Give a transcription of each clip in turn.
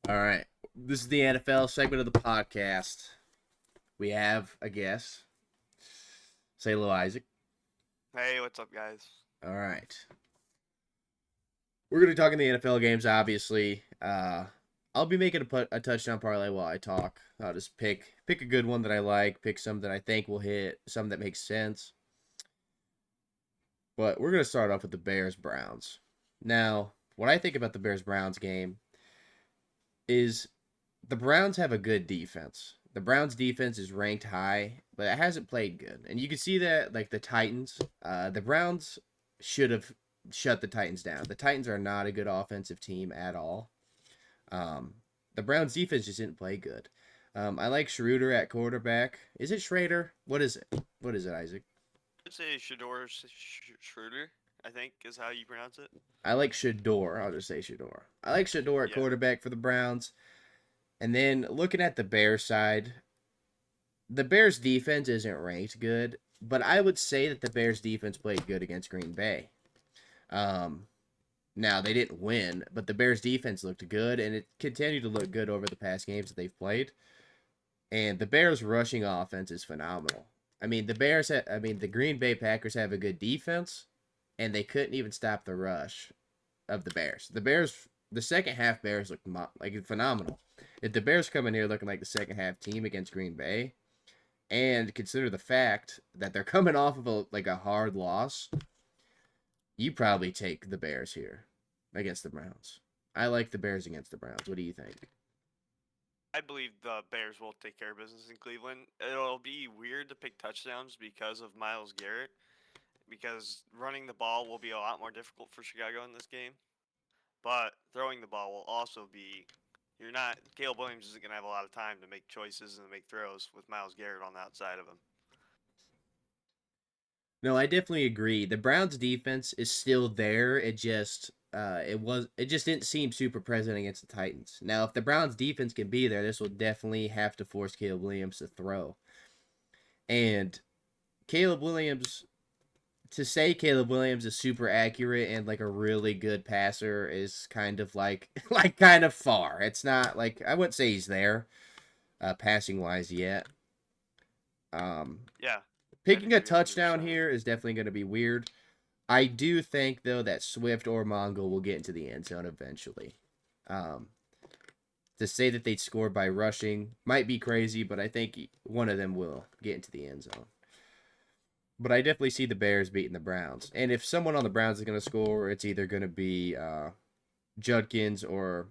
All right. This is the NFL segment of the podcast. We have a guest. Say hello, Isaac. Hey, what's up, guys? All right. We're going to be talking the NFL games, obviously. I'll be making a touchdown parlay while I talk. I'll just pick a good one that I like, pick some that I think will hit, some that makes sense. But we're going to start off with the Bears Browns. Now, what I think about the Bears Browns game is the Browns have a good defense. The Browns defense is ranked high, but it hasn't played good. And you can see that like the Titans, the Browns should have shut the Titans down. The Titans are not a good offensive team at all. The Browns defense just didn't play good. I like Schroeder at quarterback. Is it Schrader? What is it? What is it, Isaac? I'd say Schroeder, I think is how you pronounce it. I like Shador. I'll just say Shador. I like Shador at Yeah. quarterback for the Browns. And then looking at the Bears side, the Bears defense isn't ranked good, but I would say that the Bears defense played good against Green Bay. Um, Now they didn't win, but the Bears defense looked good, and it continued to look good over the past games that they've played. And the Bears rushing offense is phenomenal. The Green Bay Packers have a good defense, and they couldn't even stop the rush of the Bears. The second half Bears looked like phenomenal. If the Bears come in here looking like the second half team against Green Bay, and consider the fact that they're coming off of a hard loss, you probably take the Bears here against the Browns. I like the Bears against the Browns. What do you think? I believe the Bears will take care of business in Cleveland. It'll be weird to pick touchdowns because of Miles Garrett, because running the ball will be a lot more difficult for Chicago in this game. But throwing the ball will also be. You're not. Caleb Williams isn't going to have a lot of time to make choices and make throws with Miles Garrett on the outside of him. No, I definitely agree. The Browns defense is still there. It just didn't seem super present against the Titans. Now, if the Browns defense can be there, this will definitely have to force Caleb Williams to throw. And Caleb Williams to say Caleb Williams is super accurate and like a really good passer is kind of like like kind of far. It's not like I wouldn't say he's there passing wise yet. Um, Yeah, I'd Picking a agree touchdown 100%. here is definitely going to be weird. I do think though that Swift or Mongo will get into the end zone eventually. Um, to say that they'd score by rushing might be crazy, but I think one of them will get into the end zone. But I definitely see the Bears beating the Browns. And if someone on the Browns is going to score, it's either going to be Judkins or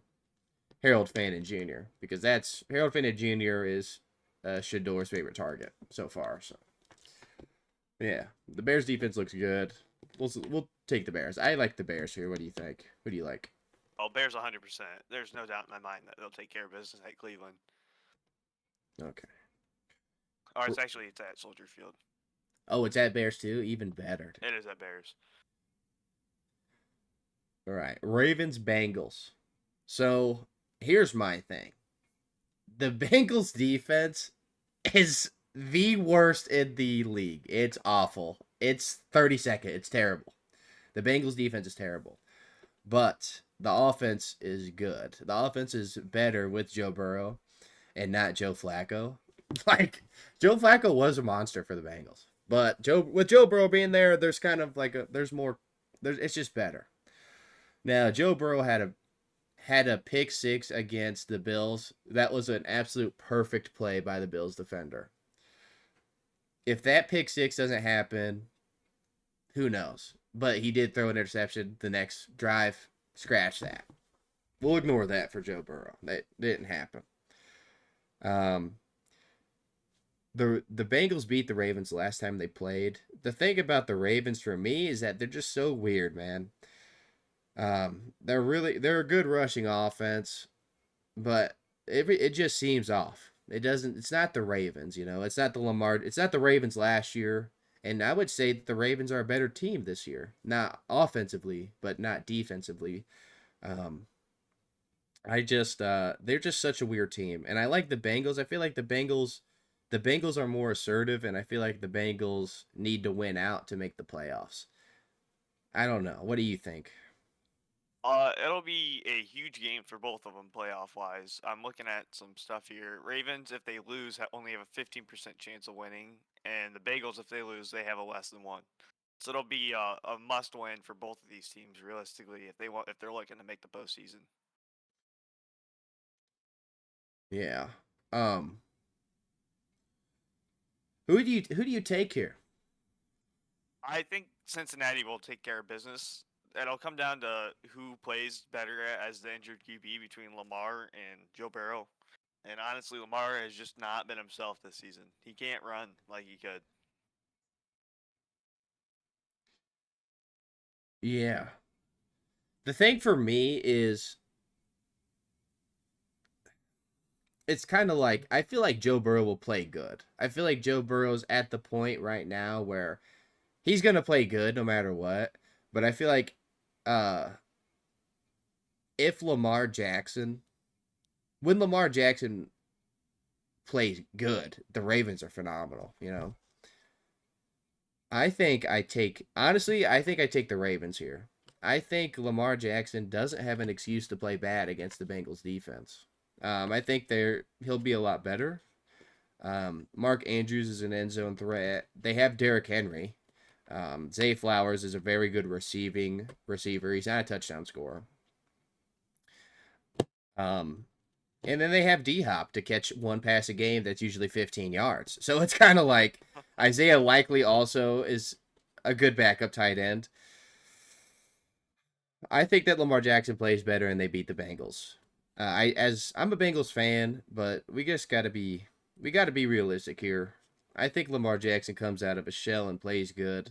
Harold Fannin Jr. because that's Harold Fannin Jr. is Shador's favorite target so far. So yeah, the Bears defense looks good. We'll take the Bears. I like the Bears here. What do you think? Who do you like? Oh, Bears 100%. There's no doubt in my mind that they'll take care of business at Cleveland. Okay. Or it's at Soldier Field. Oh, it's at Bears too. Even better. It is at Bears. All right, Ravens Bengals. So here's my thing. The Bengals defense is the worst in the league. It's awful. It's 32nd. It's terrible. The Bengals defense is terrible. But the offense is good. The offense is better with Joe Burrow and not Joe Flacco. Like Joe Flacco was a monster for the Bengals. But Joe Burrow being there, there's kind of like there's more it's just better. Now, Joe Burrow had a pick six against the Bills. That was an absolute perfect play by the Bills defender. If that pick six doesn't happen, who knows? But he did throw an interception the next drive. Scratch that. We'll ignore that for Joe Burrow. That didn't happen. Um, the Bengals beat the Ravens last time they played. The thing about the Ravens for me is that they're just so weird, man. They're a good rushing offense, but it just seems off. It doesn't. It's not the Ravens, you know. It's not the Lamar. It's not the Ravens last year. And I would say that the Ravens are a better team this year, not offensively, but not defensively. Um, they're just such a weird team, and I like the Bengals. I feel like the Bengals are more assertive, and I feel like the Bengals need to win out to make the playoffs. I don't know. What do you think? It'll be a huge game for both of them playoff wise. I'm looking at some stuff here. Ravens, if they lose, only have a 15% chance of winning, and the Bagels, if they lose, they have a less than one. So it'll be a must win for both of these teams realistically if they're looking to make the postseason. Yeah. Um, who do you take here? I think Cincinnati will take care of business. It'll come down to who plays better as the injured QB between Lamar and Joe Burrow. And honestly, Lamar has just not been himself this season. He can't run like he could. Yeah. The thing for me is it's kind of like I feel like Joe Burrow will play good. I feel like Joe Burrow's at the point right now where he's going to play good no matter what, but I feel like uh if Lamar Jackson when Lamar Jackson plays good, the Ravens are phenomenal, you know. I think I take the Ravens here. I think Lamar Jackson doesn't have an excuse to play bad against the Bengals defense. I think he'll be a lot better. Mark Andrews is an end zone threat. They have Derrick Henry. Zay Flowers is a very good receiving receiver. He's not a touchdown scorer. Um, and then they have D Hop to catch one pass a game that's usually 15 yards. So it's kind of like Isaiah Likely also is a good backup tight end. I think that Lamar Jackson plays better and they beat the Bengals. I'm a Bengals fan, but we got to be realistic here. I think Lamar Jackson comes out of a shell and plays good,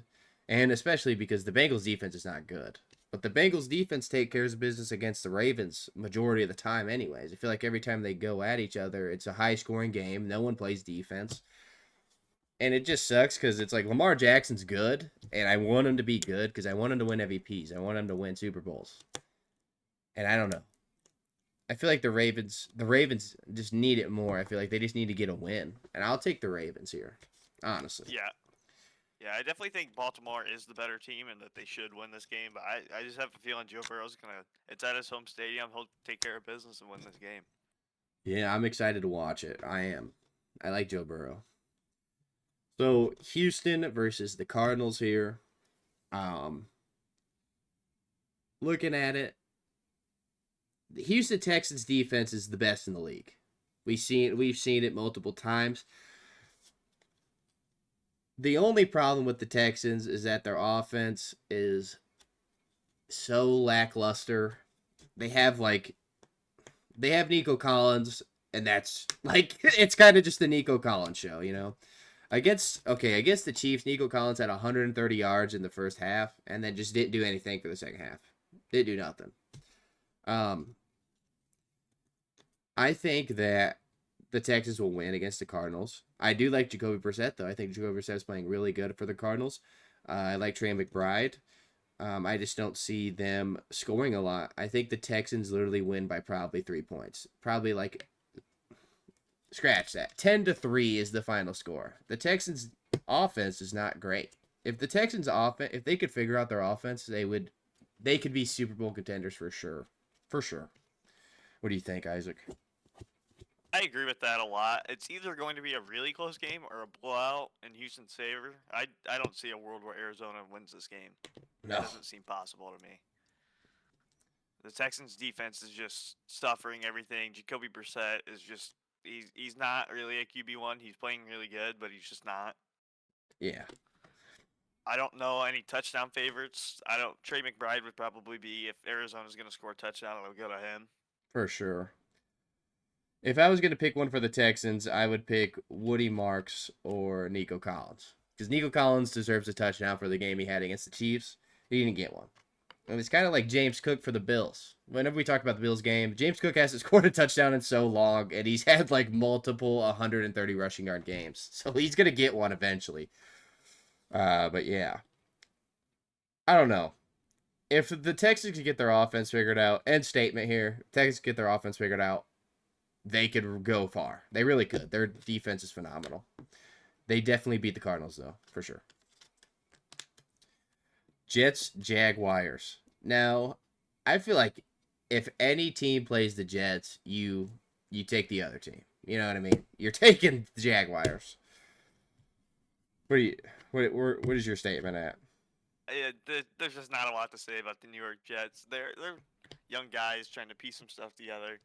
and especially because the Bengals defense is not good. But the Bengals defense take care of business against the Ravens majority of the time anyways. I feel like every time they go at each other, it's a high scoring game. No one plays defense. And it just sucks because it's like Lamar Jackson's good, and I want him to be good because I want him to win MVPs. I want him to win Super Bowls. And I don't know. I feel like the Ravens just need it more. I feel like they just need to get a win, and I'll take the Ravens here, honestly. Yeah, yeah, I definitely think Baltimore is the better team and that they should win this game. But I just have a feeling Joe Burrow's gonna. It's at his home stadium. He'll take care of business and win this game. Yeah, I'm excited to watch it. I am. I like Joe Burrow. So Houston versus the Cardinals here. Um, Looking at it, the Houston Texans defense is the best in the league. We've seen it multiple times. The only problem with the Texans is that their offense is so lackluster. They have like they have Nico Collins, and that's like it's kind of just the Nico Collins show, you know. Against the Chiefs, Nico Collins had 130 yards in the first half, and then just didn't do anything for the second half. Didn't do nothing. Um, I think that the Texans will win against the Cardinals. I do like Jacoby Brissett though. I think Jacoby Brissett is playing really good for the Cardinals. I like Trey McBride. I just don't see them scoring a lot. I think the Texans literally win by probably 3 points. Probably like scratch that. 10-3 is the final score. The Texans offense is not great. If the Texans offense, if they could figure out their offense, they could be Super Bowl contenders for sure. For sure. What do you think, Isaac? I agree with that a lot. It's either going to be a really close game or a blowout in Houston's favor. I don't see a world where Arizona wins this game. That No. doesn't seem possible to me. The Texans' defense is just suffering everything. Jacoby Brissett is just he's not really a QB1. He's playing really good, but he's just not. Yeah, I don't know any touchdown favorites. I don't. Trey McBride would probably be if Arizona's going to score a touchdown. It'll go to him. for sure. If I was going to pick one for the Texans, I would pick Woody Marks or Nico Collins. Because Nico Collins deserves a touchdown for the game he had against the Chiefs. He didn't get one. And it's kind of like James Cook for the Bills. Whenever we talk about the Bills game, James Cook hasn't scored a touchdown in so long, and he's had like multiple 130 rushing yard games. So he's going to get one eventually. But yeah. I don't know. If the Texans could get their offense figured out, end statement here, Texans get their offense figured out, they could go far. They really could. Their defense is phenomenal. They definitely beat the Cardinals, though, for sure. Jets, Jaguars. Now, I feel like if any team plays the Jets, you take the other team. You know what I mean? You're taking the Jaguars. What do you what is your statement at? There's just not a lot to say about the New York Jets. They're young guys trying to piece some stuff together.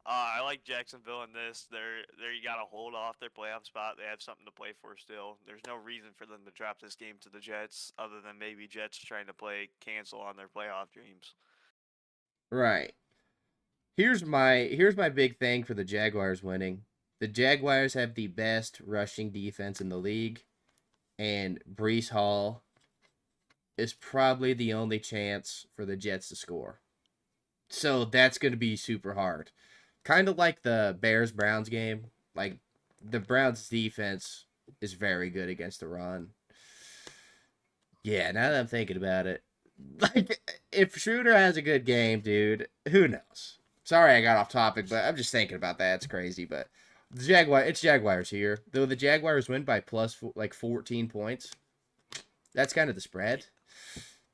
I like Jacksonville in this. They're you got to hold off their playoff spot. They have something to play for still. There's no reason for them to drop this game to the Jets, other than maybe Jets trying to play cancel on their playoff dreams. Right. Here's my big thing for the Jaguars winning. The Jaguars have the best rushing defense in the league, and Brees Hall is probably the only chance for the Jets to score. So that's going to be super hard. Kind of like the Bears Browns game. Like the Browns defense is very good against the run. Yeah, now that I'm thinking about it, like if Schroeder has a good game, dude, who knows? Sorry, I got off topic, but I'm just thinking about that. It's crazy, but it's Jaguars here. Though the Jaguars win by plus like 14 points. That's kind of the spread.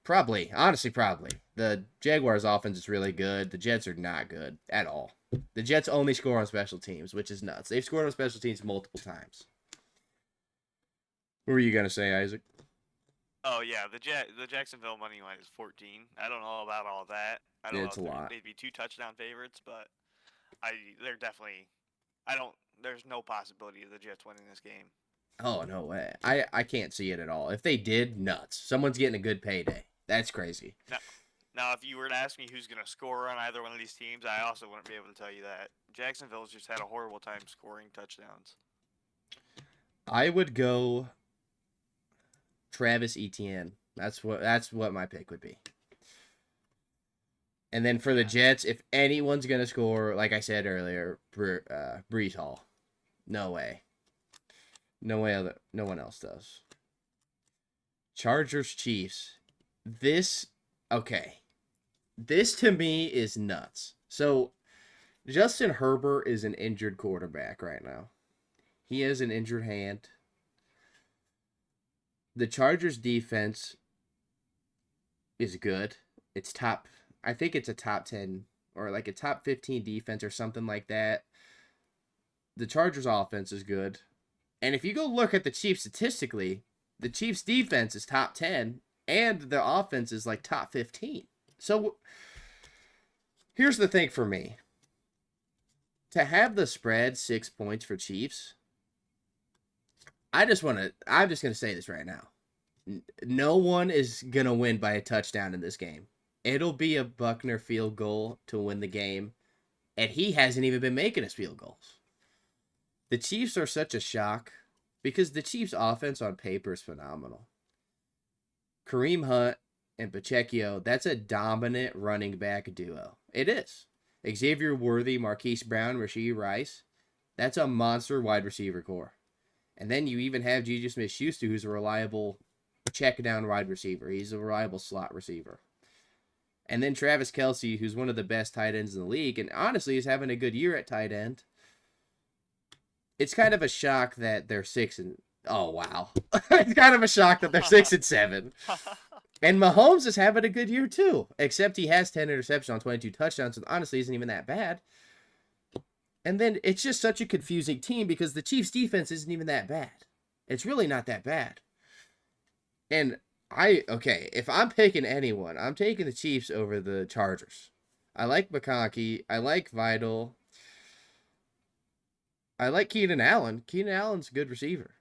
Probably, honestly, probably. The Jaguars' offense is really good. The Jets are not good at all. The Jets only score on special teams, which is nuts. They've scored on special teams multiple times. What were you gonna say, Isaac? Oh yeah, the Jacksonville money line is 14. I don't know about all that. I don't Yeah, know it's a if lot. they'd be two touchdown favorites, but they're definitely. I don't. There's no possibility of the Jets winning this game. Oh no way. I can't see it at all. If they did, nuts. Someone's getting a good payday. That's crazy. Now, now, if you were to ask me who's going to score on either one of these teams, I also wouldn't be able to tell you that. Jacksonville's just had a horrible time scoring touchdowns. I would go Travis Etienne. That's what my pick would be. And then for the Yeah, Jets, if anyone's gonna score, like I said earlier, Brees Hall. No way. No way. No one else does. Chargers Chiefs. This okay. This to me is nuts. So Justin Herbert is an injured quarterback right now. He has an injured hand. The Chargers defense is good. It's top. I think it's a top 10 or like a top 15 defense or something like that. The Chargers offense is good. And if you go look at the Chiefs statistically, the Chiefs defense is top 10 and the offense is like top 15. So here's the thing for me. To have the spread 6 points for Chiefs, I'm just going to say this right now. No one is going to win by a touchdown in this game. It'll be a Buckner field goal to win the game, and he hasn't even been making his field goals. The Chiefs are such a shock because the Chiefs' offense on paper is phenomenal. Kareem Hunt and Pacheco, that's a dominant running back duo. It is. Xavier Worthy, Marquise Brown, Rashee Rice, that's a monster wide receiver core. And then you even have Juju Smith-Schuster, who's a reliable check down wide receiver. He's a reliable slot receiver. And then Travis Kelce, who's one of the best tight ends in the league, and honestly is having a good year at tight end. It's kind of a shock that they're 6 and oh wow. It's kind of a shock that they're 6 and 7. And Mahomes is having a good year too, except he has 10 interceptions on 22 touchdowns, and honestly isn't even that bad. And then it's just such a confusing team because the Chiefs' defense isn't even that bad. It's really not that bad. And okay, if I'm picking anyone, I'm taking the Chiefs over the Chargers. I like McConkey. I like Vidal. I like Keenan Allen. Keenan Allen's a good receiver.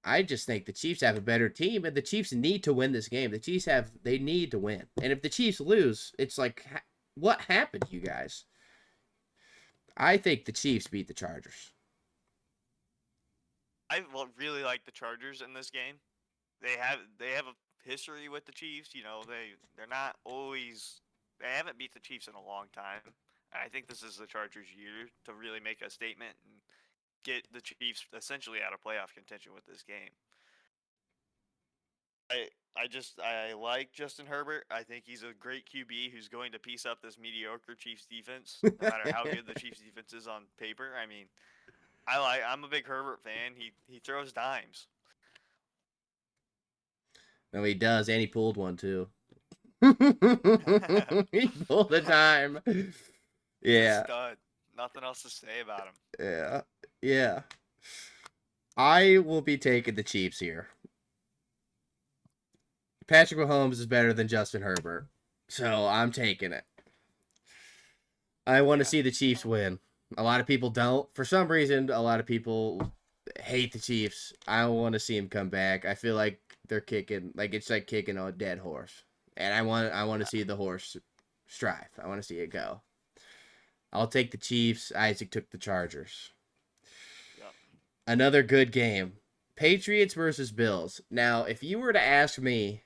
I just think the Chiefs have a better team, and the Chiefs need to win this game. They need to win. And if the Chiefs lose, it's like, what happened, you guys? I think the Chiefs beat the Chargers. I really like the Chargers in this game. They have a history with the Chiefs. You know, they're not always they haven't beat the Chiefs in a long time. I think this is the Chargers' year to really make a statement and get the Chiefs essentially out of playoff contention with this game. I I like Justin Herbert. I think he's a great QB who's going to piece up this mediocre Chiefs defense, no matter how good the Chiefs defense is on paper. I mean, I'm a big Herbert fan. He throws dimes. No, he does, and he pulled one too. He pulled the time. He's a Yeah, stud. Nothing else to say about him. yeah, yeah. I will be taking the Chiefs here. Patrick Mahomes is better than Justin Herbert, so I'm taking it. I want to Yeah. see the Chiefs win. A lot of people don't. For some reason, a lot of people hate the Chiefs. I want to see them come back. I feel like they're kicking, like it's like kicking a dead horse, and I want to see the horse strive. I want to see it go. I'll take the Chiefs. Isaac took the Chargers. Yep. Another good game. Patriots versus Bills. Now, if you were to ask me,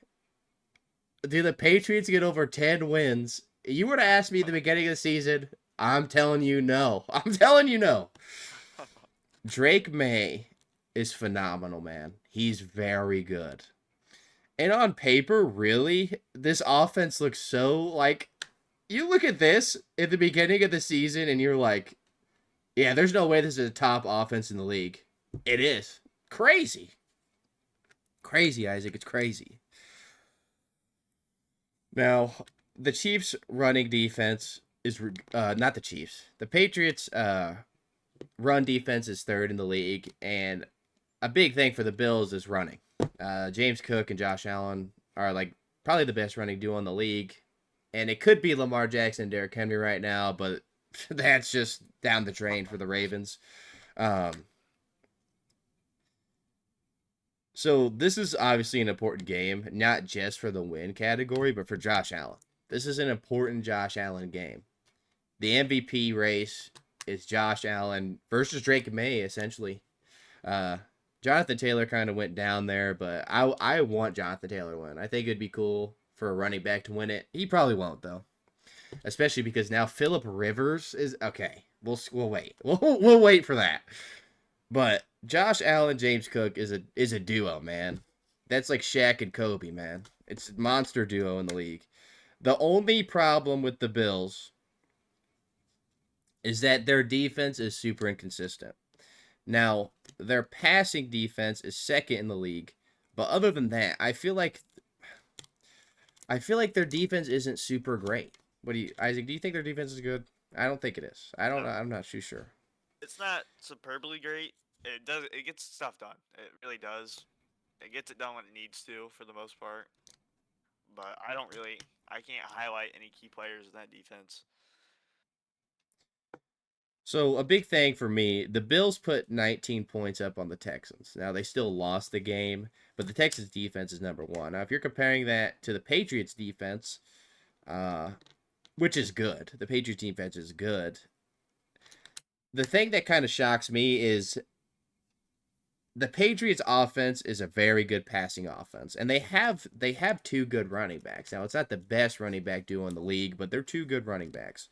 do the Patriots get over 10 wins? You were to ask me at the beginning of the season, I'm telling you no. I'm telling you no. Drake May is phenomenal, man. He's very good. And on paper, really, this offense looks so like you look at this at the beginning of the season and you're like, yeah, there's no way this is a top offense in the league. It is. Crazy. Crazy, Isaac. It's crazy. Now, the Chiefs' running defense is not the Chiefs. The Patriots' run defense is third in the league, and a big thing for the Bills is running. James Cook and Josh Allen are like probably the best running duo in the league, and it could be Lamar Jackson and Derrick Henry right now, but that's just down the drain for the Ravens. Um, So this is obviously an important game, not just for the win category, but for Josh Allen. This is an important Josh Allen game. The MVP race is Josh Allen versus Drake May, essentially. Uh, Jonathan Taylor kind of went down there, but I want Jonathan Taylor to win. I think it'd be cool for a running back to win it. He probably won't though, especially because now Philip Rivers is okay. We'll wait. We'll wait for that. But Josh Allen, James Cook is a duo, man. That's like Shaq and Kobe, man. It's a monster duo in the league. The only problem with the Bills is that their defense is super inconsistent. Now, their passing defense is second in the league, but other than that, I feel like their defense isn't super great. What do you Isaac, do you think their defense is good? I don't think it is. No, I'm not too sure. it's not superbly great. It does. It gets stuff done. It really does. It gets it done when it needs to, for the most part. But I don't really. I can't highlight any key players in that defense. So a big thing for me, the Bills put 19 points up on the Texans. Now they still lost the game, but the Texans defense is number one. Now if you're comparing that to the Patriots defense, uh, which is good, the Patriots defense is good. The thing that kind of shocks me is the Patriots offense is a very good passing offense, and they have two good running backs. Now it's not the best running back duo in the league, but they're two good running backs.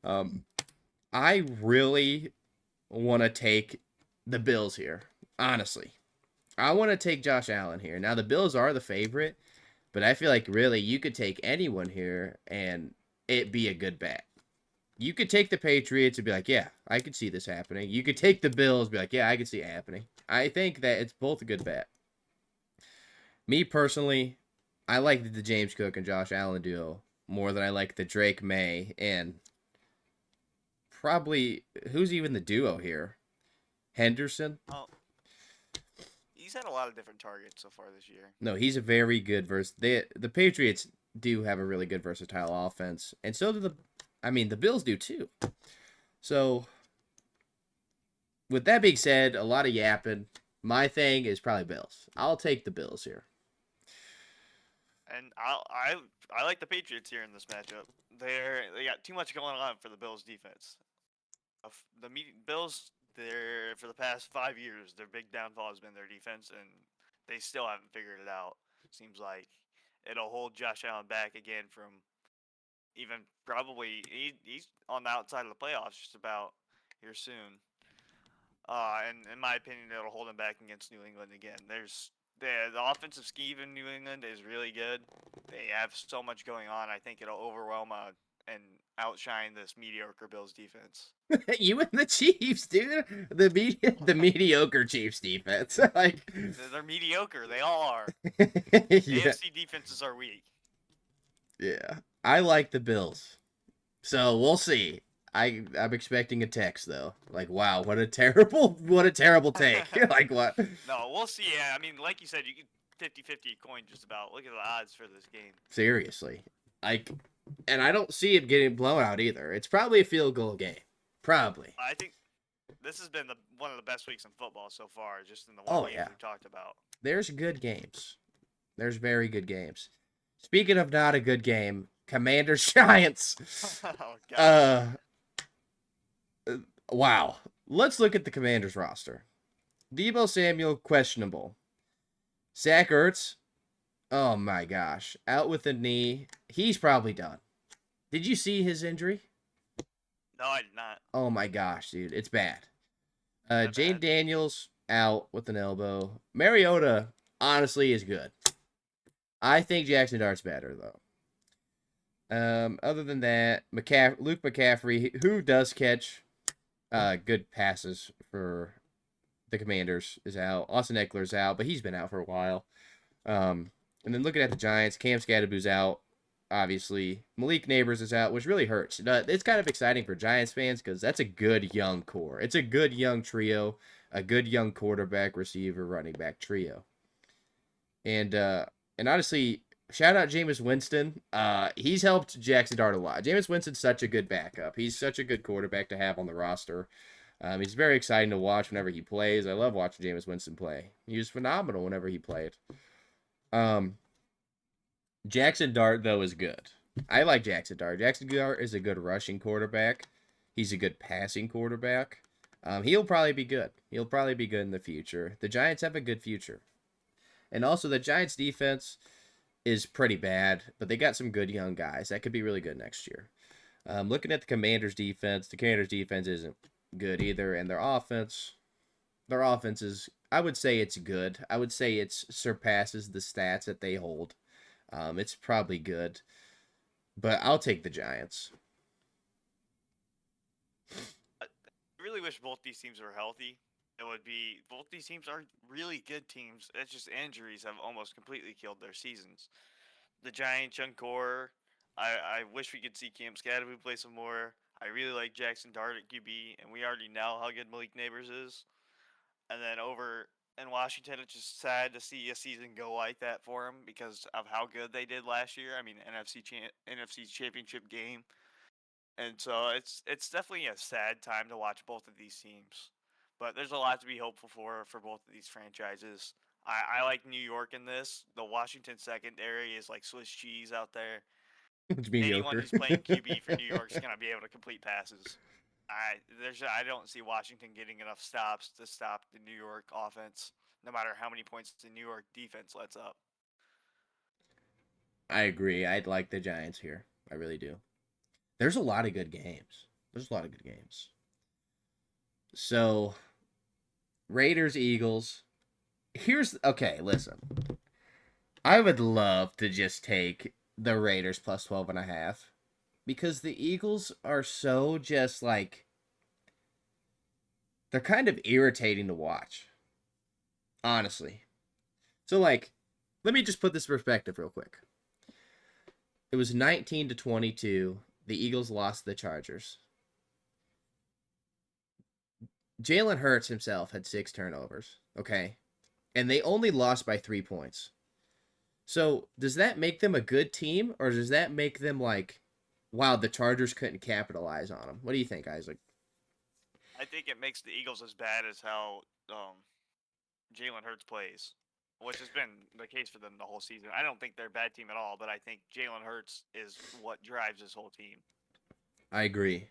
Um, I really want to take the Bills here. Honestly, I want to take Josh Allen here. Now the Bills are the favorite, but I feel like really you could take anyone here and it be a good bet. You could take the Patriots and be like, yeah, I could see this happening. You could take the Bills and be like, yeah, I could see it happening. I think that it's both a good bet. Me personally, I like the James Cook and Josh Allen duo more than I like the Drake May and probably who's even the duo here? Henderson? Oh, he's had a lot of different targets so far this year. No, he's a very good the Patriots do have a really good versatile offense, and so do the Bills do too. So with that being said, a lot of yapping. My thing is probably Bills. I'll take the Bills here. And I like the Patriots here in this matchup. They got too much going on for the Bills defense. Bills, they're for the past 5 years, their big downfall has been their defense, and they still haven't figured it out. Seems like it'll hold Josh Allen back again from even probably he's on the outside of the playoffs just about here soon. And in my opinion, it'll hold him back against New England again. The offensive scheme in New England is really good. They have so much going on. I think it'll overwhelm and outshine this mediocre Bills defense. You and the Chiefs, dude. The mediocre Chiefs defense. Like They're mediocre. They all are. yeah. AFC defenses are weak. Yeah. I like the Bills. So we'll see. I'm expecting a text though. Like, wow, what a terrible take. Like what? No, we'll see. Yeah, I mean, like you said, you can 50-50 coin just about. Look at the odds for this game. Seriously. Like, and I don't see it getting blown out either. It's probably a field goal game. Probably. I think this has been one of the best weeks in football so far, just in the Oh games yeah. we've talked about. There's good games. There's very good games. Speaking of not a good game, Commanders Giants. Oh gosh. Uh wow. Let's look at the Commanders roster. Debo Samuel questionable. Zach Ertz, oh my gosh, out with a knee. He's probably done. Did you see his injury? No, I did not. Oh my gosh, dude, it's bad. That Jane bad. Daniels out with an elbow. Mariota honestly is good. I think Jackson Dart's better though. Other than that, Luke McCaffrey, who does catch good passes for the Commanders, is out. Austin Eckler's out, but he's been out for a while. And then looking at the Giants, Cam Skadaboo's out. Obviously, Malik Neighbors is out, which really hurts. It's kind of exciting for Giants fans because that's a good young core. It's a good young trio, a good young quarterback, receiver, running back trio. And honestly, shout out Jameis Winston. He's helped Jackson Dart a lot. Jameis Winston's such a good backup. He's such a good quarterback to have on the roster. He's very exciting to watch whenever he plays. I love watching Jameis Winston play. He was phenomenal whenever he played. Jackson Dart though is good. I like Jackson Dart. Jackson Dart is a good rushing quarterback. He's a good passing quarterback. He'll probably be good. He'll probably be good in the future. The Giants have a good future. And also the Giants defense is pretty bad, but they got some good young guys that could be really good next year. Looking at the Commanders defense isn't good either, and their offense is, I would say it's good. I would say it surpasses the stats that they hold. It's probably good, but I'll take the Giants. I really wish both these teams were healthy. It would be both these teams are really good teams. It's just injuries have almost completely killed their seasons. The Giants, young core. I wish we could see Cam Skadaboo play some more. I really like Jackson Dart at QB, and we already know how good Malik Neighbors is. And then over in Washington, it's just sad to see a season go like that for them because of how good they did last year. I mean, NFC Championship game, and so it's definitely a sad time to watch both of these teams. But there's a lot to be hopeful for both of these franchises. I like New York in this. The Washington secondary is like Swiss cheese out there. It's Anyone mediocre. who's playing QB for New York is gonna be able to complete passes. I don't see Washington getting enough stops to stop the New York offense, no matter how many points the New York defense lets up. I agree. I'd like the Giants here. I really do. There's a lot of good games. There's a lot of good games. So, Raiders, Eagles. Okay, listen. I would love to just take the Raiders plus 12.5 because the Eagles are so just like, they're kind of irritating to watch. Honestly. So, like, let me just put this in perspective real quick. It was 19-22. The Eagles lost to the Chargers. Jalen Hurts himself had 6 turnovers, okay? And they only lost by 3 points. So, does that make them a good team, or does that make them like, wow, the Chargers couldn't capitalize on them? What do you think, Isaac? I think it makes the Eagles as bad as how Jalen Hurts plays, which has been the case for them the whole season. I don't think they're a bad team at all, but I think Jalen Hurts is what drives this whole team. I agree.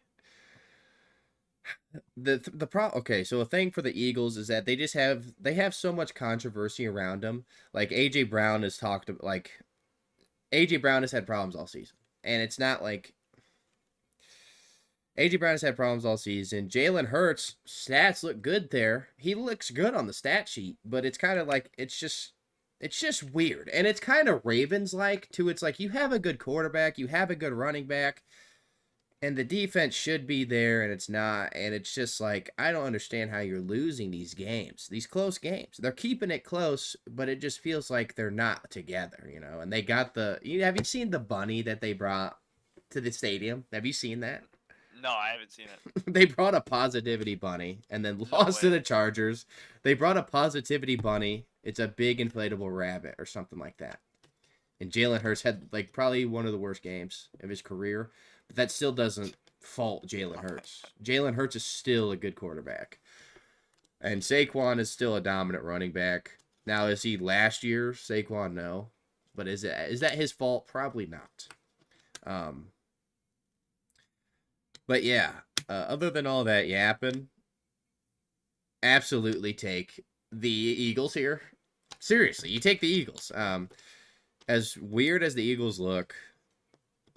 Okay, so a thing for the Eagles is that they have so much controversy around them. Like AJ Brown has had problems all season, and it's not like AJ Brown has had problems all season. Jalen Hurts stats look good there. He looks good on the stat sheet, but it's kind of like it's just weird, and it's kind of Ravens like too. It's like you have a good quarterback, you have a good running back, And the defense should be there, and it's not. And it's just like, I don't understand how you're losing these games, these close games. They're keeping it close, but it just feels like they're not together, you know. And they got have you seen the bunny that they brought to the stadium? Have you seen that? No, I haven't seen it. They brought a positivity bunny and then No lost to way. the Chargers. They brought a positivity bunny. It's a big inflatable rabbit or something like that. And Jalen Hurts had like probably one of the worst games of his career, but that still doesn't fault Jalen Hurts. Jalen Hurts is still a good quarterback, and Saquon is still a dominant running back. Now, is he last year Saquon? No, but is that his fault? Probably not. Um, but yeah, other than all that yapping, absolutely take the Eagles here. Seriously, you take the Eagles. As weird as the Eagles look,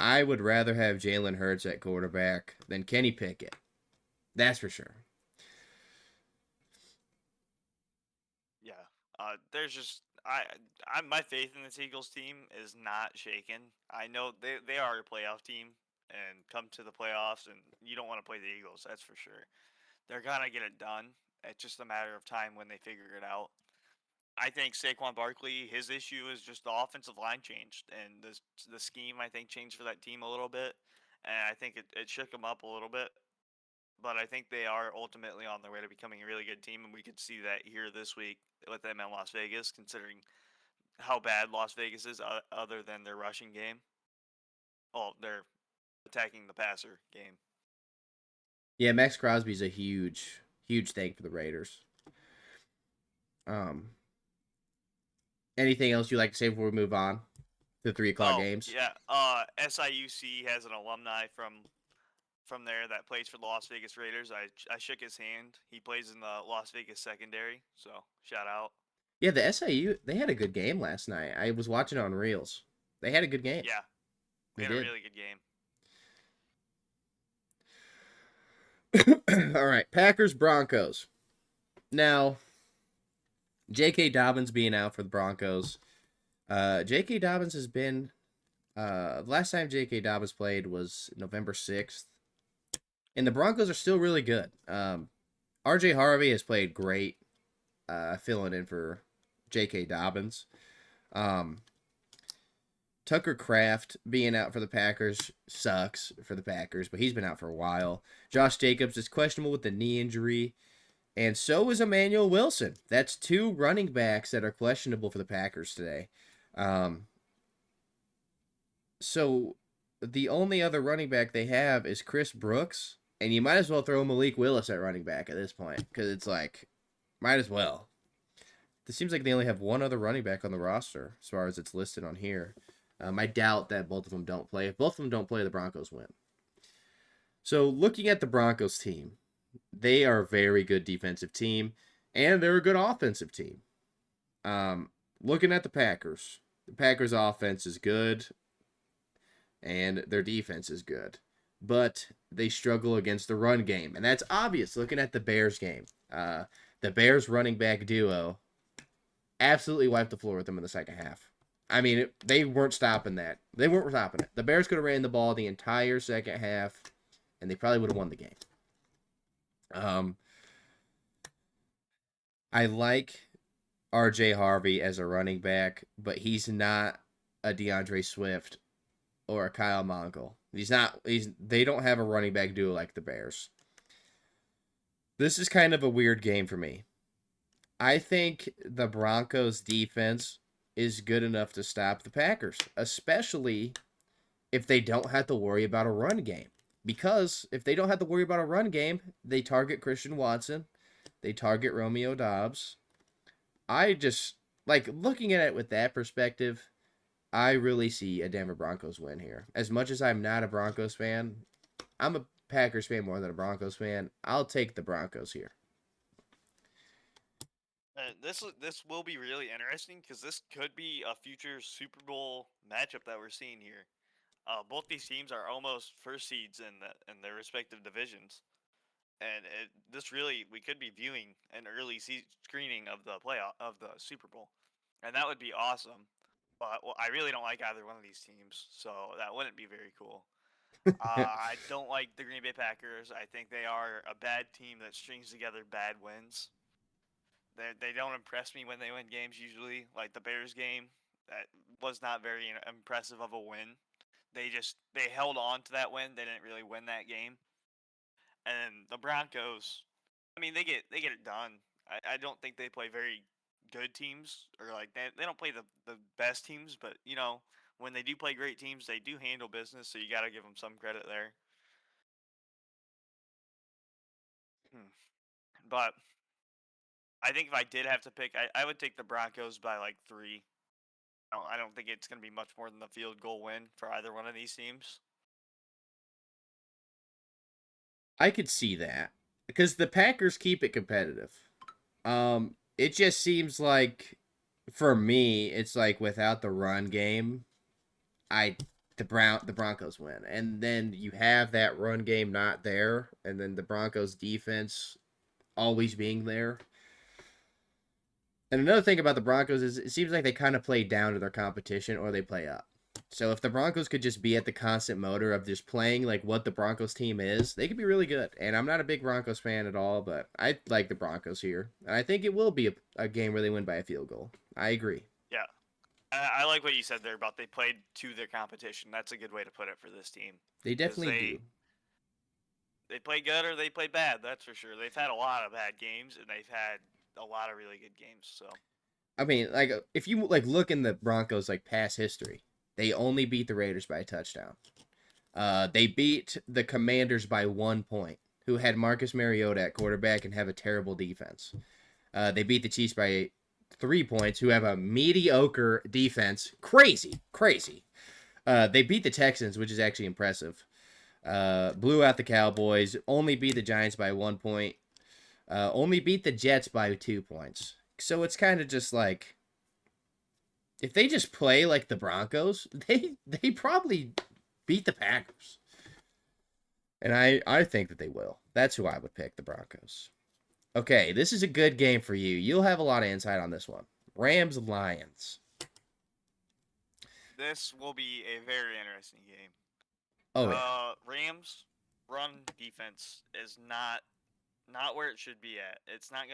I would rather have Jalen Hurts at quarterback than Kenny Pickett. That's for sure. Yeah. There's just my faith in this Eagles team is not shaken. I know they are a playoff team and come to the playoffs, and you don't want to play the Eagles. That's for sure. They're gonna get it done. It's just a matter of time when they figure it out. I think Saquon Barkley, his issue is just the offensive line changed, and the scheme I think changed for that team a little bit, and I think it shook them up a little bit. But I think they are ultimately on their way to becoming a really good team, and we could see that here this week with them in Las Vegas, considering how bad Las Vegas is, other than their rushing game. Oh, they're attacking the passer game. Yeah, Max Crosby's a huge thing for the Raiders. Um, anything else you'd like to say before we move on to the 3 o'clock Oh games? yeah, SIUC has an alumni from there that plays for the Las Vegas Raiders. I shook his hand. He plays in the Las Vegas secondary, so shout out. Yeah, the SIU they had a good game last night. I was watching on Reels. They had a good game. Yeah, we They had a did. really good game. All right, Packers Broncos. Now, J.K. Dobbins being out for the Broncos. J.K. Dobbins has been. Last time J.K. Dobbins played was November 6th, and the Broncos are still really good. R.J. Harvey has played great, filling in for J.K. Dobbins. Um, Tucker Kraft being out for the Packers sucks for the Packers, but he's been out for a while. Josh Jacobs is questionable with the knee injury, and so is Emmanuel Wilson. That's 2 running backs that are questionable for the Packers today. Um, so the only other running back they have is Chris Brooks, and you might as well throw Malik Willis at running back at this point because it's like, might as well. It seems like they only have one other running back on the roster as far as it's listed on here. I doubt that both of them don't play. If both of them don't play, the Broncos win. So looking at the Broncos team, they are a very good defensive team, and they're a good offensive team. Um, Looking at the Packers offense is good, and their defense is good, but they struggle against the run game, and that's obvious. Looking at the Bears game, the Bears running back duo absolutely wiped the floor with them in the second half. I mean, they weren't stopping that. They weren't stopping it. The Bears could have ran the ball the entire second half, and they probably would have won the game. Um, I like R.J. Harvey as a running back, but he's not a DeAndre Swift or a Kyle Monkel. He's not. They don't have a running back duo like the Bears. This is kind of a weird game for me. I think the Broncos defense is good enough to stop the Packers, especially if they don't have to worry about a run game. Because if they don't have to worry about a run game, they target Christian Watson, they target Romeo Dobbs. I just like looking at it with that perspective. I really see a Denver Broncos win here. As much as I'm not a Broncos fan, I'm a Packers fan more than a Broncos fan. I'll take the Broncos here. This will be really interesting because this could be a future Super Bowl matchup that we're seeing here. Both these teams are almost first seeds in their respective divisions, and this really we could be viewing an early screening of the playoff of the Super Bowl, and that would be awesome. But well, I really don't like either one of these teams, so that wouldn't be very cool. I don't like the Green Bay Packers. I think they are a bad team that strings together bad wins. They don't impress me when they win games usually. Like the Bears game, that was not very impressive of a win. They held on to that win. They didn't really win that game. And the Broncos, I mean, they get it done. I don't think they play very good teams, or like they don't play the best teams, but when they do play great teams, they do handle business. So you got to give them some credit there. Hmm. But I think if I did have to pick, I would take the Broncos by like 3. I don't think it's going to be much more than the field goal win for either one of these teams. I could see that because the Packers keep it competitive. It just seems like for me, it's like without the run game, I the Broncos win, and then you have that run game not there, and then the Broncos defense always being there. And another thing about the Broncos is it seems like they kind of play down to their competition or they play up. So if the Broncos could just be at the constant motor of just playing like what the Broncos team is, they could be really good. And I'm not a big Broncos fan at all, but I like the Broncos here. And I think it will be a game where they win by a field goal. I agree. Yeah, I like what you said there about they played to their competition. That's a good way to put it for this team They because definitely do. they play good or they play bad. That's for sure. They've had a lot of bad games and they've had a lot of really good games. So I mean, like if you like look in the Broncos like past history, they only beat the Raiders by a touchdown. They beat the Commanders by 1 point, who had Marcus Mariota at quarterback and have a terrible defense. They beat the Chiefs by 3 points, who have a mediocre defense. Crazy, crazy. They beat the Texans, which is actually impressive. Blew out the Cowboys. Only beat the Giants by 1 point. Only beat the Jets by 2 points. So it's kind of just like if they just play like the Broncos, they probably beat the Packers. And I think that they will. That's who I would pick, the Broncos. Okay, this is a good game for you. You'll have a lot of insight on this one. Rams Lions. this will be a very interesting game. Oh yeah. Rams run defense is not where it should be at. It's not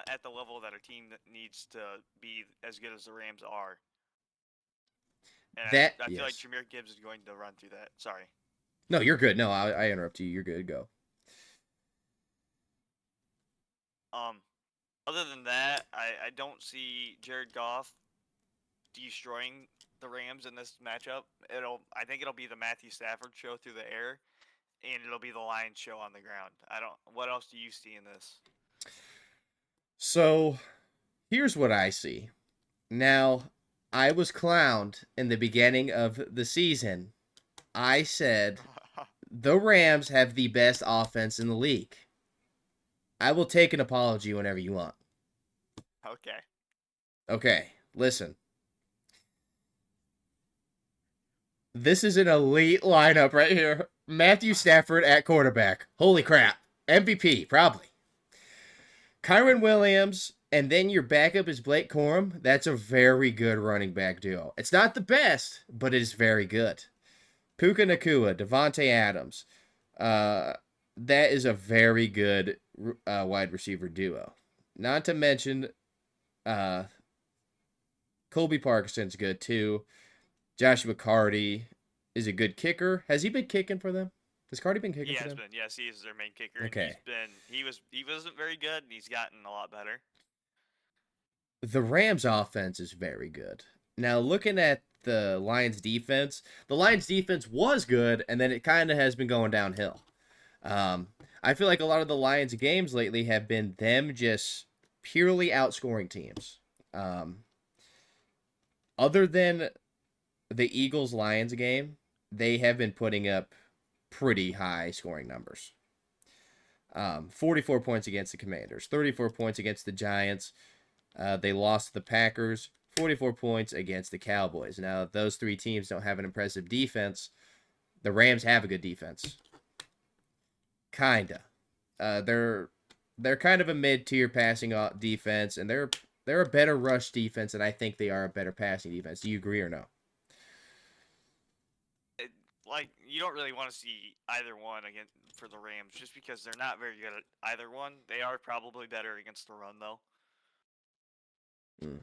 at the level that a team that needs to be as good as the Rams are. And That I feel like yes. Jameer Gibbs is going to run through that. Sorry. No, you're good. No, I interrupt you. You're good. Go. Um, Other than that, I don't see Jared Goff destroying the Rams in this matchup. I think it'll be the Matthew Stafford show through the air, and it'll be the Lions show on the ground. I don't. What else do you see in this? So here's what I see. Now, I was clowned in the beginning of the season. I said the Rams have the best offense in the league. I will take an apology whenever you want. Okay. Okay, listen. This is an elite lineup right here. Matthew Stafford at quarterback. Holy crap. MVP, probably. Kyron Williams, and then your backup is Blake Corum. That's a very good running back duo. It's not the best, but it is very good. Puka Nakua, Devontae Adams. Uh, that is a very good wide receiver duo. Not to mention, uh, Colby Parkinson's good too. Joshua Cardi is a good kicker. Has he been kicking for them? Has Cardi been He kicking for has them? been. Yes, he is their main kicker, and Okay. he wasn't very good, and he's gotten a lot better. The Rams offense is very good. Now looking at the Lions defense was good, and then it kind of has been going downhill. I feel like a lot of the Lions games lately have been them just purely outscoring teams. Um, Other than the Eagles Lions game, they have been putting up pretty high scoring numbers. 44 points against the Commanders, 34 points against the Giants. They lost to the Packers, 44 points against the Cowboys. Now, those three teams don't have an impressive defense. The Rams have a good defense. Kinda. They're kind of a mid-tier passing defense, and they're a better rush defense, and I think they are a better passing defense. Do you agree or no? like you don't really want to see either one again for the Rams, just because they're not very good at either one. They are probably better against the run though. Mm.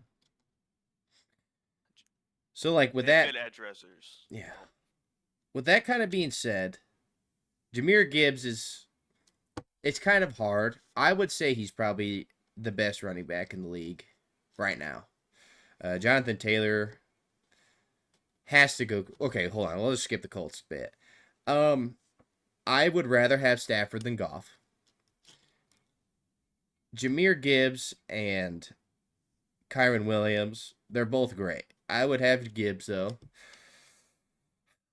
So like with They have that, good edge rushers. yeah. With that kind of being said, Jahmyr Gibbs is it's kind of hard. I would say he's probably the best running back in the league right now. Jonathan Taylor has to go. Okay, hold on. Let's skip the Colts bit. I would rather have Stafford than Goff. Jahmyr Gibbs and Kyron Williams, they're both great. I would have Gibbs though.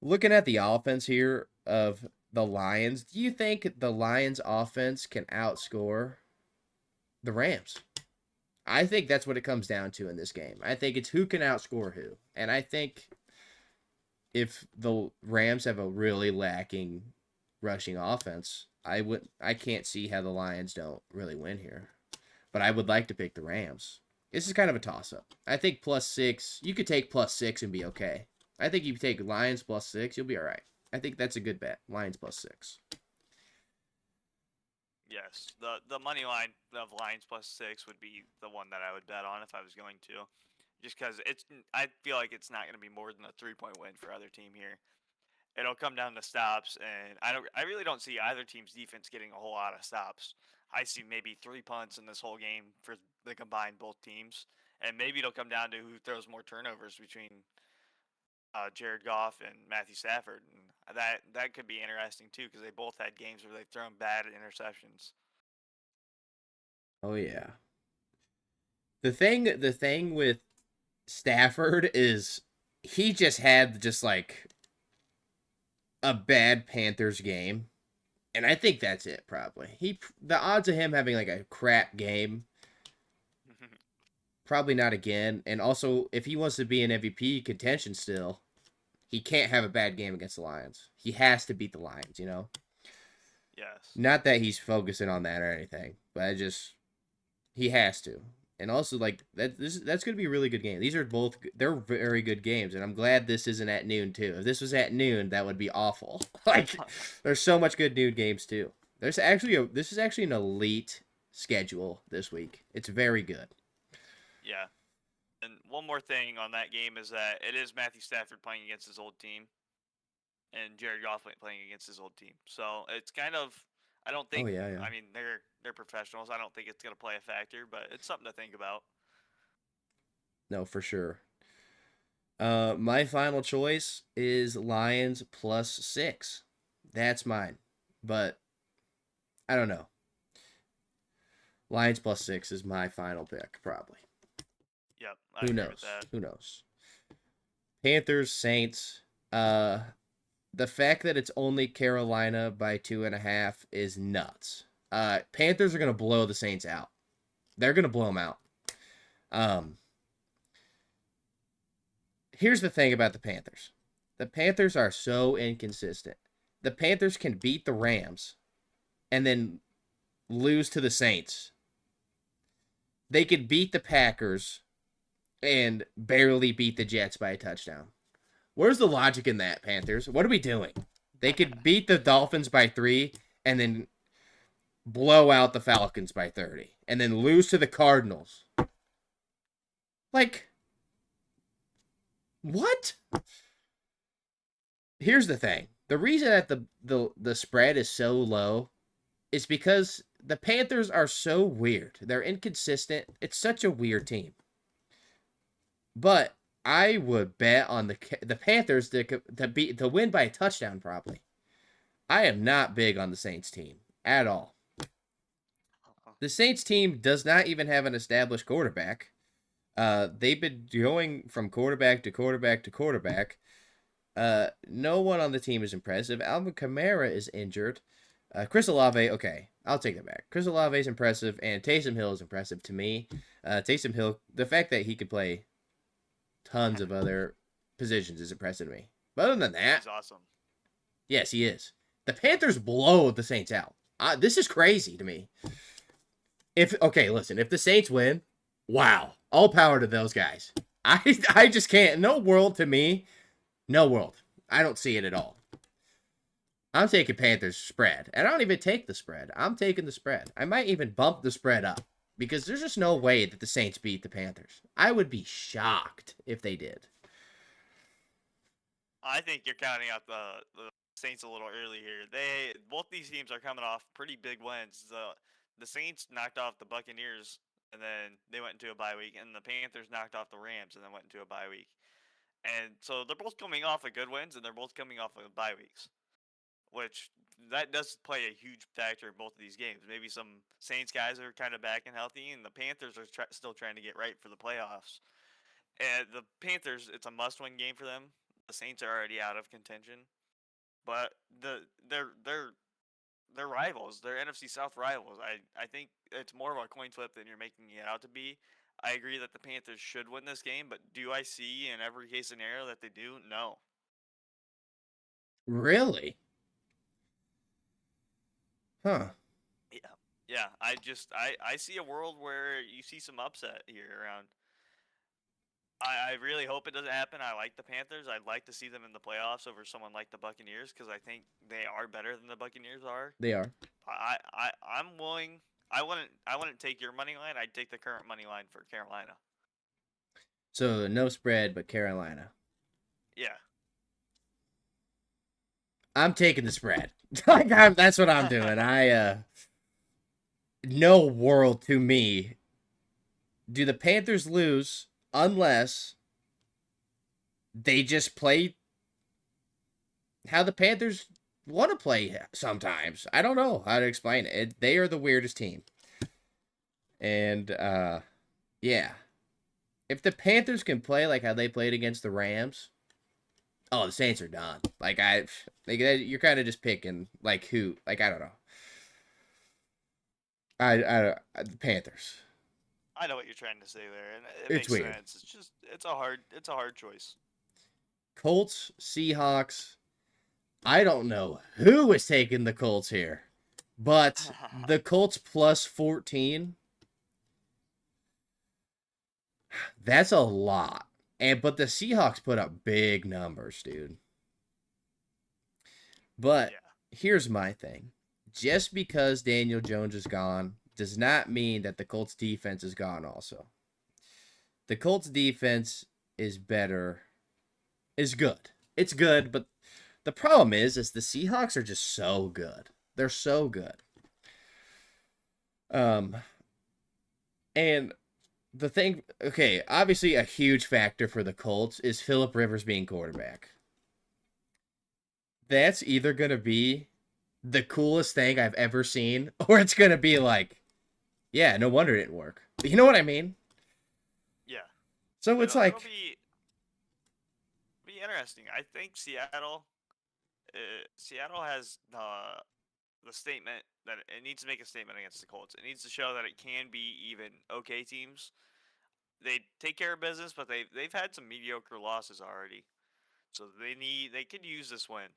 Looking at the offense here of the Lions, do you think the Lions offense can outscore the Rams? I think that's what it comes down to in this game. I think it's who can outscore who. And I think if the Rams have a really lacking rushing offense, I can't see how the Lions don't really win here. But I would like to pick the Rams. This is kind of a toss-up. I think +6, you could take +6 and be okay. I think you take Lions +6, you'll be all right. I think that's a good bet. Lions +6. Yes, the money line of Lions +6 would be the one that I would bet on if I was going to, just because I feel like it's not going to be more than a 3-point win for either team here. It'll come down to stops, and I really don't see either team's defense getting a whole lot of stops. I see maybe 3 punts in this whole game for the combined both teams, and maybe it'll come down to who throws more turnovers between Jared Goff and Matthew Stafford, and that could be interesting too because they both had games where they've thrown bad interceptions. Oh yeah. The thing with Stafford is he just had just like a bad Panthers game. And I think that's it probably. The odds of him having like a crap game probably not again. And also if he wants to be in MVP contention still, he can't have a bad game against the Lions. He has to beat the Lions, you know? Yes. Not that he's focusing on that or anything, but he has to. And also like that's going to be a really good game. They're very good games and I'm glad this isn't at noon too. If this was at noon, that would be awful. Like there's so much good noon games too. This is actually an elite schedule this week. It's very good. Yeah. And one more thing on that game is that it is Matthew Stafford playing against his old team, and Jared Goff playing against his old team. So it's kind of I don't Oh think yeah, yeah. I mean they're professionals. I don't think it's gonna play a factor, but it's something to think about. No, for sure. My final choice is Lions +6. That's mine. But I don't know. Lions +6 is my final pick, probably. Yep, I Who agree with knows? that. Who knows? Panthers, Saints. The fact that it's only Carolina by 2.5 is nuts. Panthers are gonna blow the Saints out. They're gonna blow them out. Um, Here's the thing about the Panthers. The Panthers are so inconsistent. The Panthers can beat the Rams and then lose to the Saints. They could beat the Packers and barely beat the Jets by a touchdown. Where's the logic in that, Panthers? What are we doing? They could beat the Dolphins by 3 and then blow out the Falcons by 30 and then lose to the Cardinals. Like, what? Here's the thing. The reason that the spread is so low is because the Panthers are so weird. They're inconsistent. It's such a weird team. But I would bet on the Panthers to win by a touchdown probably. I am not big on the Saints team at all. The Saints team does not even have an established quarterback. They've been going from quarterback to quarterback to quarterback. No one on the team is impressive. Alvin Kamara is injured. Chris Olave, okay, I'll take that back. Chris Olave is impressive, and Taysom Hill is impressive to me. Taysom Hill, the fact that he could play tons of other positions is impressive to me. But other than that, He's awesome. yes, he is. The Panthers blow the Saints out. This is crazy to me. If the Saints win, wow, all power to those guys. I just can't. No world to me. No world. I don't see it at all. I'm taking Panthers spread. And I don't even take the spread. I'm taking the spread. I might even bump the spread up because there's just no way that the Saints beat the Panthers. I would be shocked if they did. I think you're counting out the Saints a little early here. They both these teams are coming off pretty big wins. The Saints knocked off the Buccaneers and then they went into a bye week, and the Panthers knocked off the Rams and then went into a bye week. And so they're both coming off of good wins, and they're both coming off of bye weeks, which that does play a huge factor in both of these games. Maybe some Saints guys are kind of back and healthy, and the Panthers are still trying to get right for the playoffs. And the Panthers, it's a must-win game for them. The Saints are already out of contention, but they're rivals. They're NFC South rivals. I think it's more of a coin flip than you're making it out to be. I agree that the Panthers should win this game, but do I see in every case scenario that they do? No. Really? Huh. Yeah. Yeah, I see a world where you see some upset here around. I really hope it doesn't happen. I like the Panthers. I'd like to see them in the playoffs over someone like the Buccaneers because I think they are better than the Buccaneers are. They are. I'm willing. I wouldn't take your money line. I'd take the current money line for Carolina. So no spread, but Carolina. Yeah. I'm taking the spread. That's what I'm doing. No world to me do the Panthers lose unless they just play how the Panthers want to play sometimes. I don't know how to explain it. They are the weirdest team. And yeah. If the Panthers can play like how they played against the Rams, oh, the Saints are done. You're kind of just picking like who, like I don't know. The Panthers. I know what you're trying to say there, and it It's makes weird. sense. It's a hard choice. Colts, Seahawks. I don't know who is taking the Colts here, but the Colts plus 14. That's a lot. But the Seahawks put up big numbers, dude. But Yeah. here's my thing. Just because Daniel Jones is gone does not mean that the Colts defense is gone also. The Colts defense is better. Is good. It's good, but the problem is the Seahawks are just so good. They're so good. Um and the thing, okay, obviously a huge factor for the Colts is Philip Rivers being quarterback. That's either going to be the coolest thing I've ever seen, or it's going to be like, yeah, no wonder it didn't work. You know what I mean? Yeah. So it's It'll like, be interesting. I think Seattle has the statement that it needs to make a statement against the Colts. It needs to show that it can be even okay teams. They take care of business, but they've had some mediocre losses already. So they could use this win.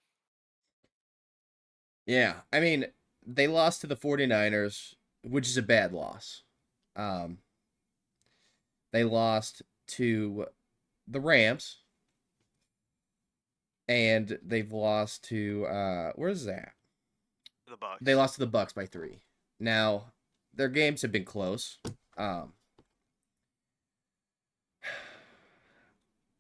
yeah, I mean, they lost to the 49ers, which is a bad loss. Um, they lost to the Rams, and they've lost to where's that? The They Bucks. lost to the Bucks by 3. Now, their games have been close.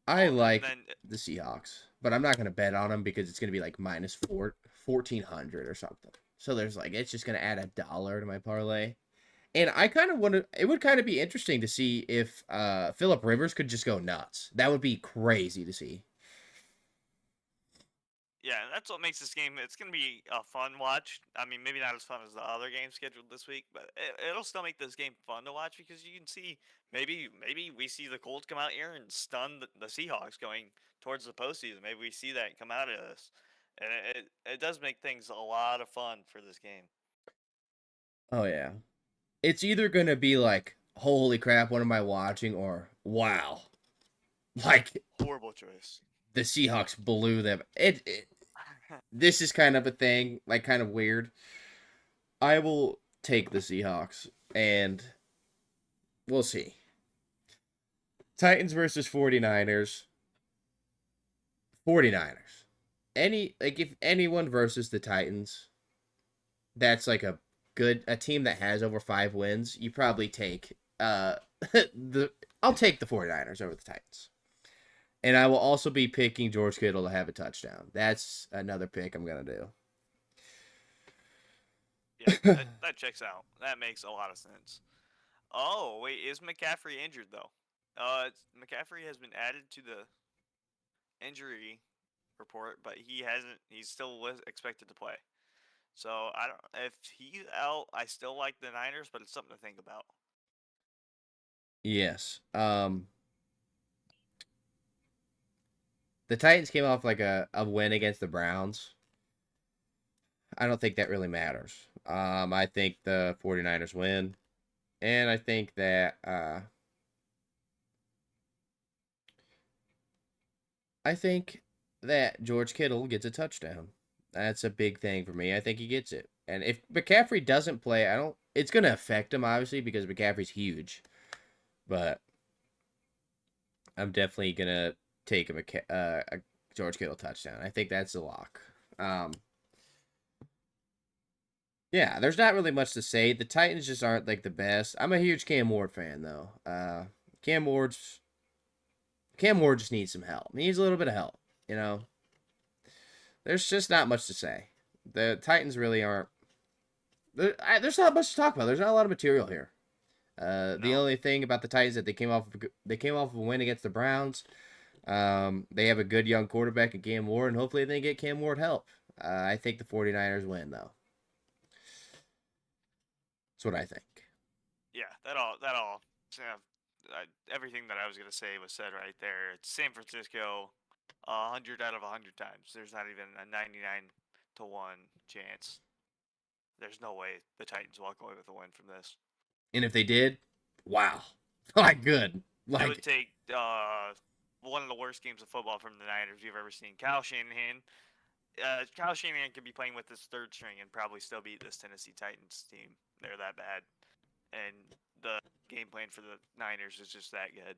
I And like then the Seahawks, but I'm not going to bet on them because it's going to be like minus 1,400 or something. So there's like, it's just going to add $1 to my parlay. And I kind of want to, it would kind of be interesting to see if Philip Rivers could just go nuts. That would be crazy to see. yeah, that's what makes this game. It's gonna be a fun watch. I mean, maybe not as fun as the other games scheduled this week, but it'll still make this game fun to watch because you can see maybe we see the Colts come out here and stun the Seahawks going towards the postseason. Maybe we see that come out of this, and it does make things a lot of fun for this game. Oh, yeah. It's either going to be like, holy crap, what am I watching? Or, wow. Like, Horrible choice. the Seahawks blew them. This is kind of a thing, like kind of weird. I will take the Seahawks, and we'll see. Titans versus 49ers. 49ers. if anyone versus the Titans, that's like a team that has over 5 wins, you probably take the I'll take the 49ers over the Titans. And I will also be picking George Kittle to have a touchdown. That's another pick I'm gonna Yeah, do. that checks out. That makes a lot of sense. Oh wait, is McCaffrey injured though? McCaffrey has been added to the injury report, but he hasn't. He's still expected to play. So I don't. If he's out, I still like the Niners, but it's something to think about. Yes. The Titans came off like a win against the Browns. I don't think that really matters. I think the 49ers win. And I think that George Kittle gets a touchdown. That's a big thing for me. I think he gets it. And if McCaffrey doesn't play, I don't it's going to affect him obviously because McCaffrey's huge. But I'm definitely going to take a George Kittle touchdown. I think that's a lock. Um Yeah, there's not really much to say. The Titans just aren't like the best. I'm a huge Cam Ward fan though. Cam Ward's Cam Ward just needs some help. He needs a little bit of help. You know, there's just not much to say. The Titans really aren't. There's not much to talk about. There's not a lot of material here. The No. only thing about the Titans that they came off of a win against the Browns. They have a good young quarterback in Cam Ward, and hopefully they get Cam Ward help. I think the 49ers win though. That's what I think. Yeah, that all. Yeah, everything that I was gonna say was said right there. It's San Francisco, 100 out of 100 times. There's not even a 99 to 1 chance. There's no way the Titans walk away with a win from this. And if they did, wow, like good, It would like take one of the worst games of football from the Niners you've ever seen. Kyle Shanahan could be playing with his third string and probably still beat this Tennessee Titans team. They're that bad, and the game plan for the Niners is just that good.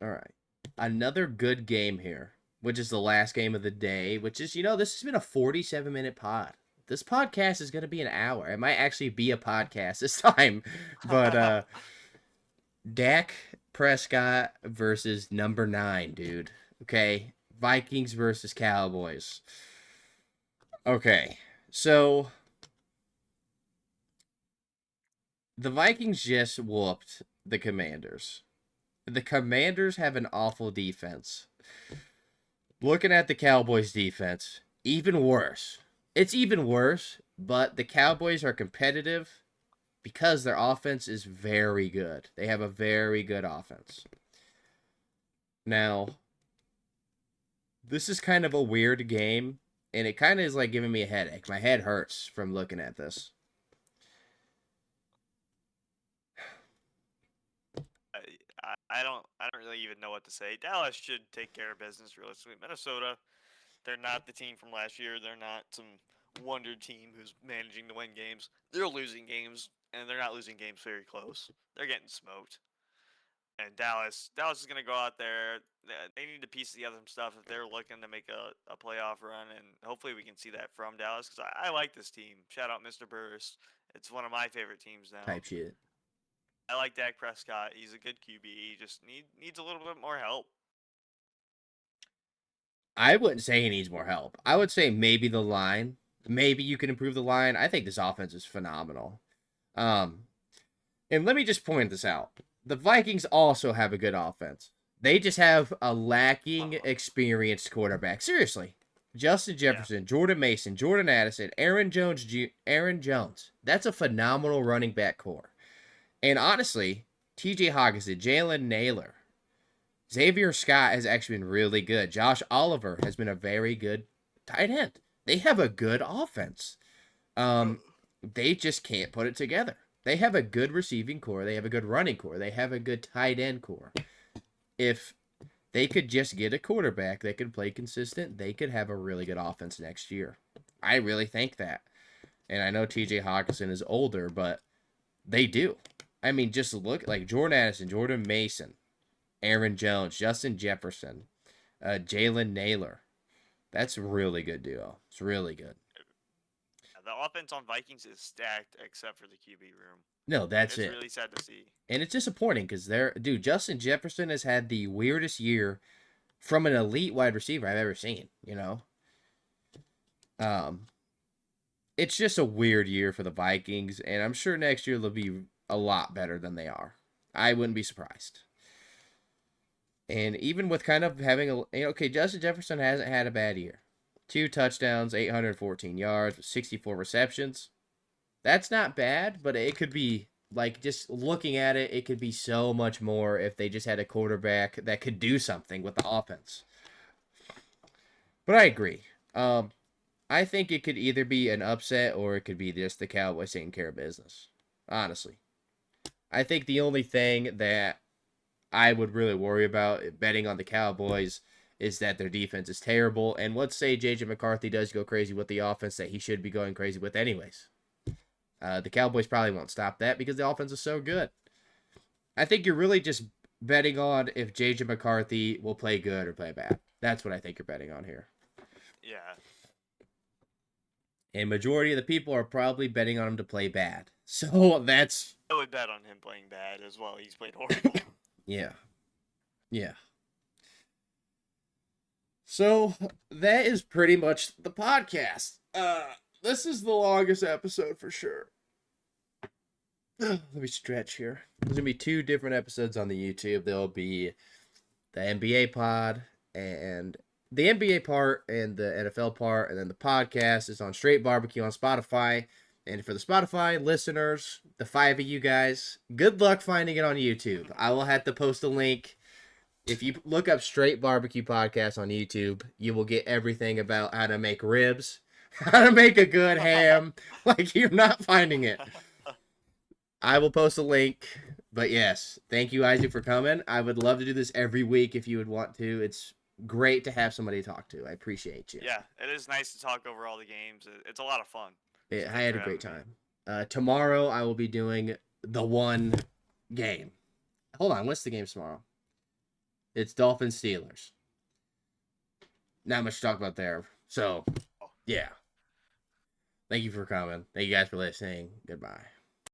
all right. Another good game here, which is the last game of the day. Which is this has been a 47-minute pod. This podcast is gonna be an hour. It might actually be a podcast this time, but Dak Prescott versus number 9, dude. Okay, Vikings versus Cowboys. Okay, so the Vikings just whooped the Commanders. The Commanders have an awful defense. Looking at the Cowboys defense, even worse. It's even worse, but the Cowboys are competitive because their offense is very good. They have a very good offense. Now, this is kind of a weird game, and it kind of is like giving me a headache. My head hurts from looking at this. I don't really even know what to say. Dallas should take care of business realistically. Minnesota, they're not the team from last year. They're not some wonder team who's managing to win games. They're losing games, and they're not losing games very close. They're getting smoked. And Dallas is gonna go out there. They need to piece together some stuff if they're looking to make a playoff run, and hopefully we can see that from Dallas because I like this team. Shout out Mr. Burris. It's one of my favorite teams now. Type shit. I like Dak Prescott. He's a good QB. He just needs a little bit more help. I wouldn't say he needs more help. I would say maybe the line. Maybe you can improve the line. I think this offense is phenomenal. Um, and let me just point this out. The Vikings also have a good offense. They just have a lacking experienced quarterback. Seriously. Justin Yeah. Jefferson, Jordan Mason, Jordan Addison, Aaron Jones, Aaron Jones. That's a phenomenal running back core. And honestly, TJ Hawkinson, Jalen Naylor, Xavier Scott has actually been really good. Josh Oliver has been a very good tight end. They have a good offense. Um, they just can't put it together. They have a good receiving core. They have a good running core. They have a good tight end core. If they could just get a quarterback that could play consistent, they could have a really good offense next year. I really think that. And I know TJ Hawkinson is older, but they do. I mean, just look like Jordan Addison, Jordan Mason, Aaron Jones, Justin Jefferson, Jalen Naylor. That's a really good duo. It's really good. The offense on Vikings is stacked except for the QB room. No, that's It's it. really sad to see. And it's disappointing because dude, Justin Jefferson has had the weirdest year from an elite wide receiver I've ever seen. Um, it's just a weird year for the Vikings, and I'm sure next year they'll be a lot better than they are. I wouldn't be surprised. And even with kind of having okay, Justin Jefferson hasn't had a bad year. 2 touchdowns, 814 yards, 64 receptions. That's not bad, but it could be like just looking at it, it could be so much more if they just had a quarterback that could do something with the offense. But I agree. I think it could either be an upset or it could be just the Cowboys taking care of business. Honestly, I think the only thing that I would really worry about betting on the Cowboys is that their defense is terrible. And let's say JJ McCarthy does go crazy with the offense that he should be going crazy with, anyways. The Cowboys probably won't stop that because the offense is so good. I think you're really just betting on if JJ McCarthy will play good or play bad. That's what I think you're betting on here. Yeah. And majority of the people are probably betting on him to play bad. So that's I would bet on him playing bad as well. He's played horrible. yeah. Yeah. So that is pretty much the podcast. This is the longest episode for sure. Let me stretch here. There's gonna be 2 different episodes on the YouTube. There'll be the NBA pod and the NBA part and the NFL part, and then the podcast is on Straight Barbecue on Spotify. And for the Spotify listeners, the 5 of you guys, good luck finding it on YouTube. I will have to post a link. If you look up Straight Barbecue Podcast on YouTube, you will get everything about how to make ribs, how to make a good ham. Like, you're not finding it. I will post a link. But yes, thank you, Isaac, for coming. I would love to do this every week if you would want to. It's great to have somebody to talk to. I appreciate you. Yeah, it is nice to talk over all the games. It's a lot of fun. So I thanks had for a great having me. time. Tomorrow, I will be doing the one game. Hold on, what's the game tomorrow? It's Dolphins Steelers. Not much to talk about there. So, Oh. yeah. Thank you for coming. Thank you guys for listening. Goodbye.